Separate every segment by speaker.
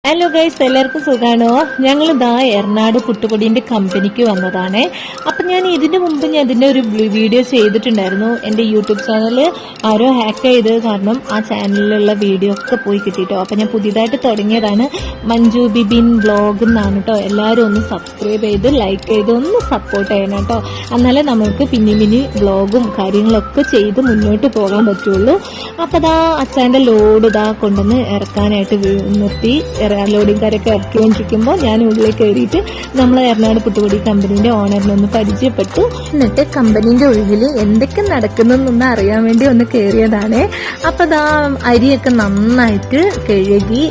Speaker 1: Hello guys, എല്ലാവർക്കും സുഖാണോ? ഞങ്ങൾ ഇതാ എറണാട് പുട്ടുപൊടിന്റെ കമ്പനിക്ക് വന്നതാണ്. അപ്പൊ ഞാൻ ഇതിന്റെ മുമ്പ് ഇതിന്റെ ഒരു വീഡിയോ ചെയ്തിട്ടുണ്ടായിരുന്നു. എന്റെ യൂട്യൂബ് ചാനൽ ആരോ ഹാക്ക് ചെയ്ത് കാരണം ആ ചാനലിലുള്ള വീഡിയോ ഒക്കെ പോയി കിട്ടിട്ടോ. അപ്പൊ ഞാൻ പുതിയതായിട്ട് തുടങ്ങിയതാണ് മഞ്ജു ബിബിൻ വ്ലോഗ് എന്നാണ് കേട്ടോ. എല്ലാവരും ഒന്ന് സബ്സ്ക്രൈബ് ചെയ്ത് ലൈക്ക് ചെയ്ത് ഒന്ന് സപ്പോർട്ട് ചെയ്യണം കേട്ടോ. എന്നാലേ നമുക്ക് പിന്നെ വ്ലോഗും കാര്യങ്ങളൊക്കെ ചെയ്ത് മുന്നോട്ട് പോകാൻ പറ്റുള്ളൂ. അപ്പൊ ഇതാ അച്ഛൻ്റെ ലോഡ് ഇതാ കൊണ്ടുവന്ന് ഇറക്കാനായിട്ട് നിർത്തി. ലോഡിംഗ് കാരൊക്കെ ഇറക്കിക്കൊണ്ടിരിക്കുമ്പോൾ ഞാൻ ഉള്ളിൽ കയറിയിട്ട് നമ്മളെ എറണാട് പുട്ടുപൊടി കമ്പനീന്റെ ഓണറിനെ ഒന്ന് പരിചയപ്പെട്ടു. എന്നിട്ട് കമ്പനീന്റെ ഒഴുകിൽ എന്തൊക്കെ നടക്കുന്നതെന്നൊന്ന് അറിയാൻ വേണ്ടി ഒന്ന് കയറിയതാണ്. അപ്പൊ ദാ അരിയൊക്കെ നന്നായിട്ട് കഴുകി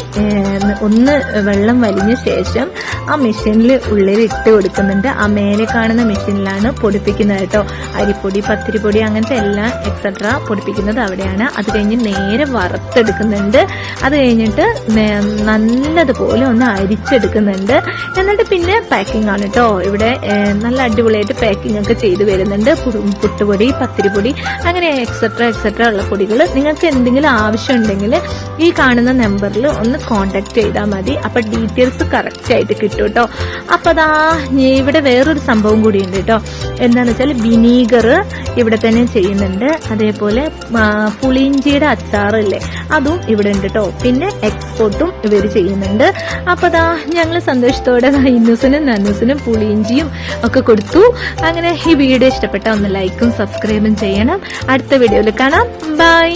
Speaker 1: ഒന്ന് വെള്ളം വലിഞ്ഞ ശേഷം ആ മെഷീനിൽ ഉള്ളിൽ ഇട്ട് കൊടുക്കുന്നുണ്ട്. ആ മേലെ കാണുന്ന മെഷീനിലാണ് പൊടിപ്പിക്കുന്നത് കേട്ടോ. അരിപ്പൊടി, പത്തിരിപ്പൊടി, അങ്ങനത്തെ എല്ലാം എക്സെട്ര പൊടിപ്പിക്കുന്നത് അവിടെയാണ്. അത് കഴിഞ്ഞ് നേരെ വറുത്തെടുക്കുന്നുണ്ട്. അത് കഴിഞ്ഞിട്ട് നല്ലതുപോലെ ഒന്ന് അരിച്ചെടുക്കുന്നുണ്ട്. എന്നിട്ട് പിന്നെ പാക്കിംഗ് ആണ് കേട്ടോ. ഇവിടെ നല്ല അടിപൊളിയായിട്ട് പാക്കിംഗ് ഒക്കെ ചെയ്ത് വരുന്നുണ്ട്. പുട്ടുപൊടി, പത്തിരിപ്പൊടി, അങ്ങനെ എക്സെട്ര ഉള്ള പൊടികൾ. നിങ്ങൾക്ക് എന്തെങ്കിലും ആവശ്യം ഉണ്ടെങ്കിൽ ഈ കാണുന്ന നമ്പറിൽ ഒന്ന് കോണ്ടാക്ട് ചെയ്താൽ മതി. അപ്പൊ ഡീറ്റെയിൽസ് കറക്റ്റ് ആയിട്ട് കിട്ടും കേട്ടോ. അപ്പൊ അതാ ഇവിടെ വേറൊരു സംഭവം കൂടി ഉണ്ട് കേട്ടോ. എന്താന്ന് വെച്ചാൽ വിനീഗർ ഇവിടെ തന്നെ ചെയ്യുന്നുണ്ട്. അതേപോലെ പുളിയിഞ്ചിയുടെ അച്ചാറില്ലേ, അതും ഇവിടെ ഉണ്ട് കേട്ടോ. പിന്നെ എക്സ്പോർട്ടും ഇവർ ചെയ്യുന്നുണ്ട്. അപ്പൊ ദാ ഞങ്ങൾ സന്തോഷത്തോടെ ഇന്നൂസിനും നന്നൂസിനും പുളിയിഞ്ചിയും ഒക്കെ കൊടുത്തു. അങ്ങനെ ഈ വീഡിയോ ഇഷ്ടപ്പെട്ട ഒന്ന് ലൈക്കും സബ്സ്ക്രൈബും ചെയ്യണം. അടുത്ത വീഡിയോയിൽ കാണാം. ബൈ.